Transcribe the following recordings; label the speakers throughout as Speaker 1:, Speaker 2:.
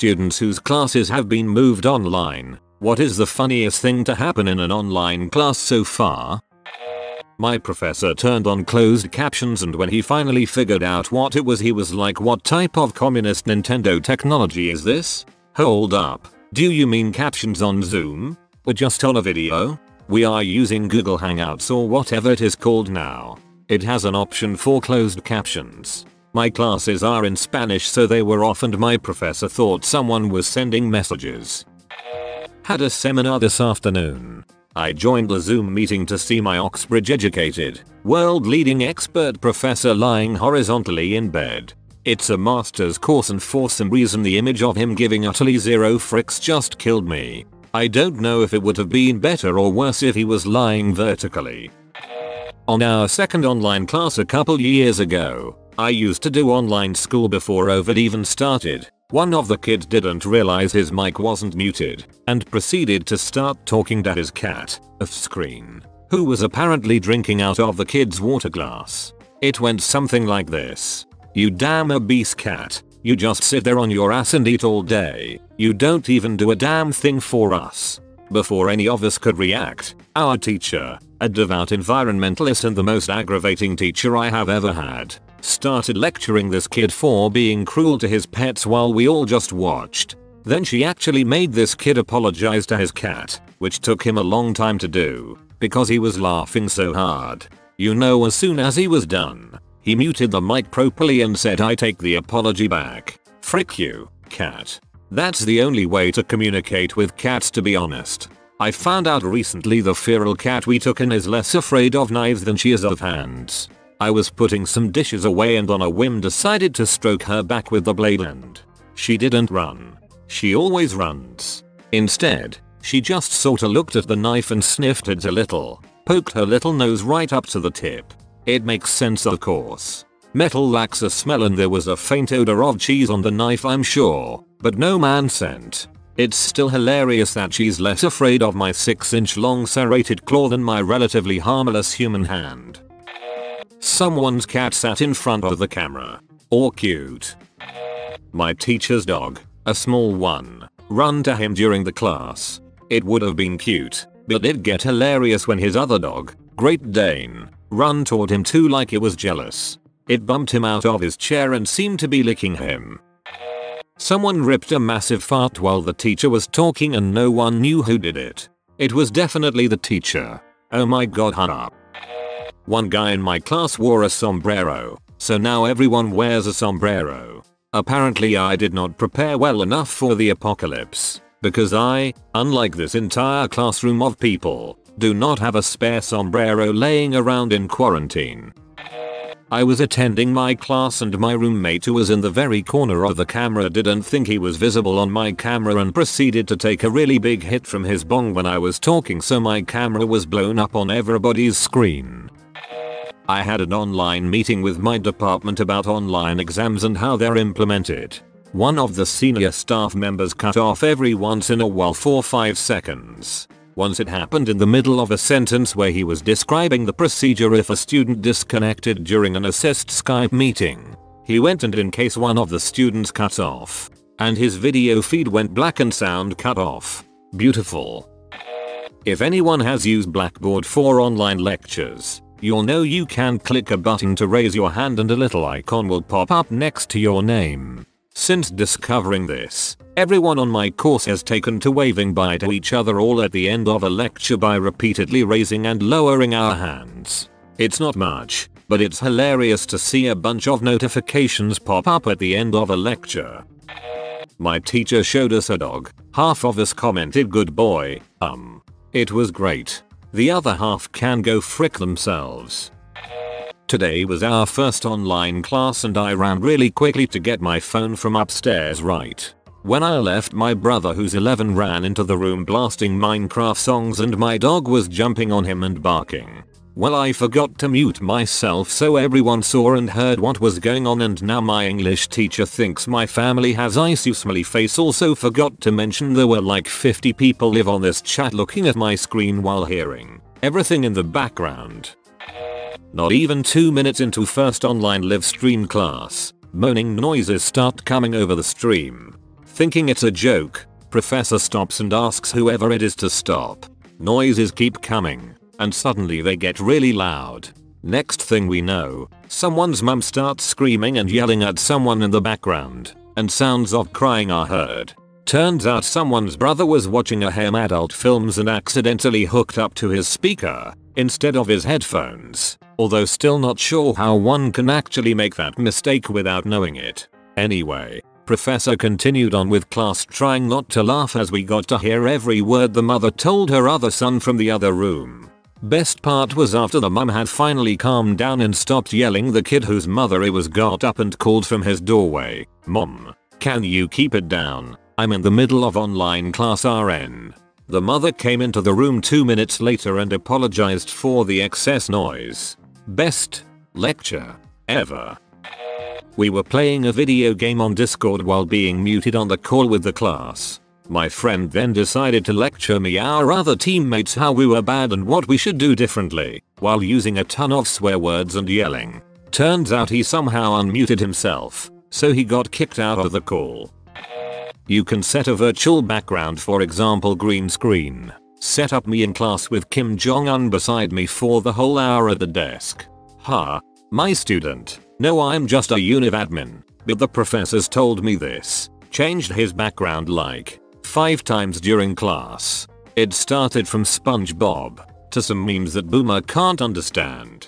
Speaker 1: students whose classes have been moved online. What is the funniest thing to happen in an online class so far? My professor turned on closed captions, and when he finally figured out what it was, he was like, "What type of communist Nintendo technology is this? Hold up. Do you mean captions on Zoom? Or just on a video? We are using Google Hangouts or whatever it is called now. It has an option for closed captions. My classes are in Spanish, so they were off and my professor thought someone was sending messages." Had a seminar this afternoon. I joined the Zoom meeting to see my Oxbridge educated, world leading expert professor lying horizontally in bed. It's a master's course, and for some reason the image of him giving utterly zero fricks just killed me. I don't know if it would have been better or worse if he was lying vertically. On our second online class a couple years ago, I used to do online school before COVID even started. One of the kids didn't realize his mic wasn't muted and proceeded to start talking to his cat, off screen, who was apparently drinking out of the kid's water glass. It went something like this: "You damn obese cat. You just sit there on your ass and eat all day. You don't even do a damn thing for us." Before any of us could react, our teacher, a devout environmentalist and the most aggravating teacher I have ever had, started lecturing this kid for being cruel to his pets while we all just watched. Then she actually made this kid apologize to his cat, which took him a long time to do because he was laughing so hard. You know, as soon as he was done, he muted the mic properly and said, "I take the apology back. Frick you, cat." That's the only way to communicate with cats, to be honest. I found out recently the feral cat we took in is less afraid of knives than she is of hands. I was putting some dishes away and on a whim decided to stroke her back with the blade, and she didn't run. She always runs. Instead, she just sorta looked at the knife and sniffed it a little, poked her little nose right up to the tip. It makes sense, of course. Metal lacks a smell and there was a faint odor of cheese on the knife, I'm sure, but no man scent. It's still hilarious that she's less afraid of my 6-inch long serrated claw than my relatively harmless human hand. Someone's cat sat in front of the camera. Or cute. My teacher's dog, a small one, ran to him during the class. It would have been cute, but it'd get hilarious when his other dog, Great Dane, ran toward him too, like it was jealous. It bumped him out of his chair and seemed to be licking him. Someone ripped a massive fart while the teacher was talking and no one knew who did it. It was definitely the teacher. Oh my god, up. One guy in my class wore a sombrero, so now everyone wears a sombrero. Apparently I did not prepare well enough for the apocalypse, because I, unlike this entire classroom of people, do not have a spare sombrero laying around in quarantine. I was attending my class and my roommate, who was in the very corner of the camera, didn't think he was visible on my camera and proceeded to take a really big hit from his bong when I was talking, so my camera was blown up on everybody's screen. I had an online meeting with my department about online exams and how they're implemented. One of the senior staff members cut off every once in a while for 5 seconds. Once it happened in the middle of a sentence where he was describing the procedure if a student disconnected during an assessed Skype meeting. He went, and in case one of the students cut off, and his video feed went black and sound cut off. Beautiful. If anyone has used Blackboard for online lectures, you'll know you can click a button to raise your hand and a little icon will pop up next to your name. Since discovering this, everyone on my course has taken to waving bye to each other all at the end of a lecture by repeatedly raising and lowering our hands. It's not much, but it's hilarious to see a bunch of notifications pop up at the end of a lecture. My teacher showed us a dog. Half of us commented "good boy." It was great. The other half can go frick themselves. Today was our first online class and I ran really quickly to get my phone from upstairs right when I left. My brother, who's 11, ran into the room blasting Minecraft songs and my dog was jumping on him and barking. Well, I forgot to mute myself so everyone saw and heard what was going on, and now my English teacher thinks my family has icy smelly face. Also forgot to mention there were like 50 people live on this chat looking at my screen while hearing everything in the background. Not even 2 minutes into first online live stream class, moaning noises start coming over the stream. Thinking it's a joke, Professor stops and asks whoever it is to stop. Noises keep coming, and suddenly they get really loud. Next thing we know, someone's mum starts screaming and yelling at someone in the background, and sounds of crying are heard. Turns out someone's brother was watching adult films and accidentally hooked up to his speaker instead of his headphones, although still not sure how one can actually make that mistake without knowing it. Anyway, Professor continued on with class, trying not to laugh as we got to hear every word the mother told her other son from the other room. Best part was after the mum had finally calmed down and stopped yelling, the kid whose mother it was got up and called from his doorway, "Mom, can you keep it down? I'm in the middle of online class RN." The mother came into the room 2 minutes later and apologized for the excess noise. Best lecture ever. We were playing a video game on Discord while being muted on the call with the class. My friend then decided to lecture me our other teammates how we were bad and what we should do differently, while using a ton of swear words and yelling. Turns out he somehow unmuted himself, so he got kicked out of the call. You can set a virtual background, for example green screen. Set up me in class with Kim Jong-un beside me for the whole hour at the desk. My student. No, I'm just a univ admin, but the professors told me this. Changed his background like 5 times during class. It started from SpongeBob to some memes that Boomer can't understand.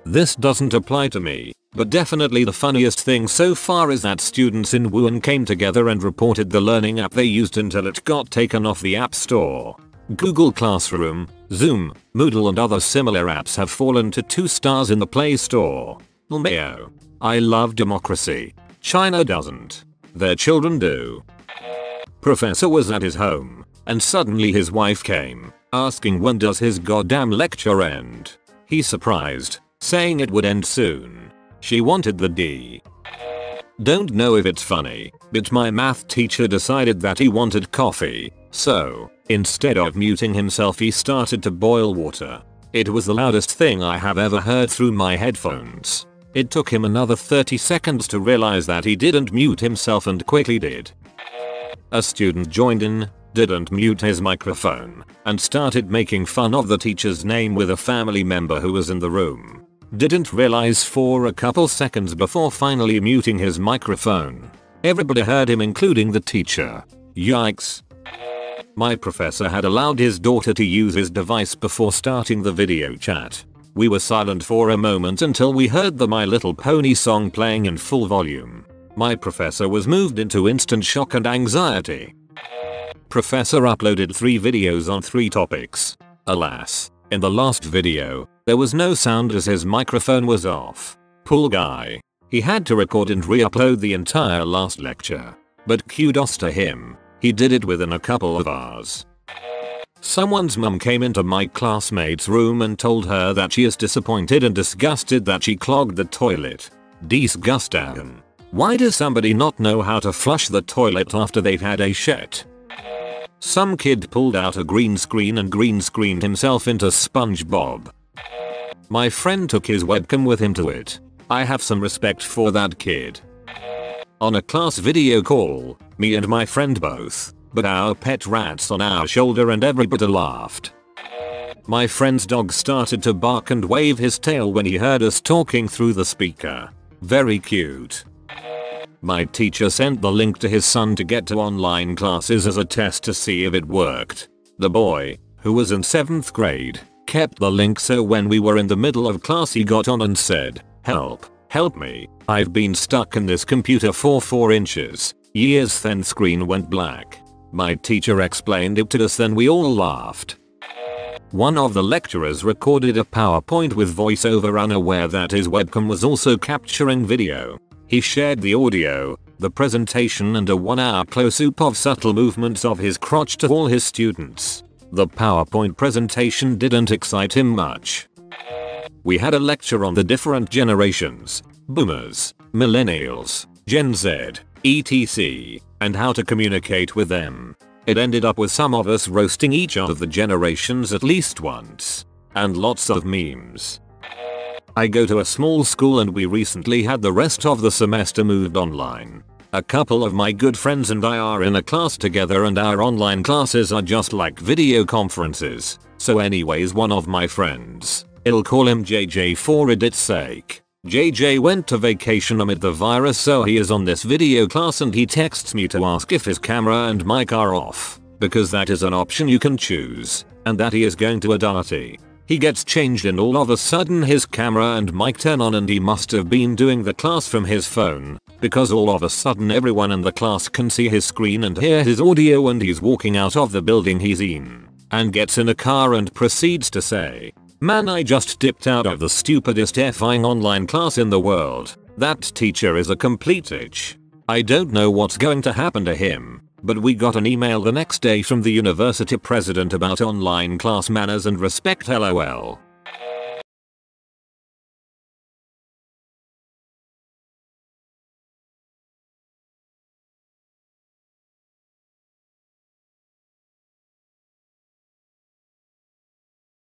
Speaker 1: This doesn't apply to me, but definitely the funniest thing so far is that students in Wuhan came together and reported the learning app they used until it got taken off the App Store. Google Classroom, Zoom, Moodle and other similar apps have fallen to 2 stars in the Play Store. LMAO. I love democracy. China doesn't. Their children do. Professor was at his home, and suddenly his wife came, asking when does his goddamn lecture end. He surprised, saying it would end soon. She wanted the D. Don't know if it's funny, but my math teacher decided that he wanted coffee, so instead of muting himself he started to boil water. It was the loudest thing I have ever heard through my headphones. It took him another 30 seconds to realize that he didn't mute himself and quickly did. A student joined in, didn't mute his microphone, and started making fun of the teacher's name with a family member who was in the room. Didn't realize for a couple seconds before finally muting his microphone. Everybody heard him, including the teacher. Yikes. My professor had allowed his daughter to use his device before starting the video chat. We were silent for a moment until we heard the My Little Pony song playing in full volume. My professor was moved into instant shock and anxiety. Professor uploaded 3 videos on 3 topics. Alas, in the last video, there was no sound as his microphone was off. Poor guy. He had to record and re-upload the entire last lecture. But kudos to him. He did it within a couple of hours. Someone's mum came into my classmate's room and told her that she is disappointed and disgusted that she clogged the toilet. Disgusting. Why does somebody not know how to flush the toilet after they've had a shit? Some kid pulled out a green screen and green screened himself into SpongeBob. My friend took his webcam with him to it. I have some respect for that kid. On a class video call, me and my friend both, but our pet rat's on our shoulder and everybody laughed. My friend's dog started to bark and wave his tail when he heard us talking through the speaker. Very cute. My teacher sent the link to his son to get to online classes as a test to see if it worked. The boy, who was in 7th grade, kept the link, so when we were in the middle of class he got on and said, help me, I've been stuck in this computer for 4 inches. Years then screen went black. My teacher explained it to us, then we all laughed. One of the lecturers recorded a PowerPoint with voiceover, unaware that his webcam was also capturing video. He shared the audio, the presentation and a 1-hour close-up of subtle movements of his crotch to all his students. The PowerPoint presentation didn't excite him much. We had a lecture on the different generations, boomers, millennials, Gen Z, etc., and how to communicate with them. It ended up with some of us roasting each of the generations at least once. And lots of memes. I go to a small school and we recently had the rest of the semester moved online. A couple of my good friends and I are in a class together and our online classes are just like video conferences. So anyways, one of my friends, I'll call him JJ for Reddit's sake. JJ went to vacation amid the virus, so he is on this video class and he texts me to ask if his camera and mic are off, because that is an option you can choose, and that he is going to a party. He gets changed and all of a sudden his camera and mic turn on and he must have been doing the class from his phone, because all of a sudden everyone in the class can see his screen and hear his audio, and he's walking out of the building he's in and gets in a car and proceeds to say, "Man, I just dipped out of the stupidest effing online class in the world. That teacher is a complete itch." I don't know what's going to happen to him, but we got an email the next day from the university president about online class manners and respect, lol.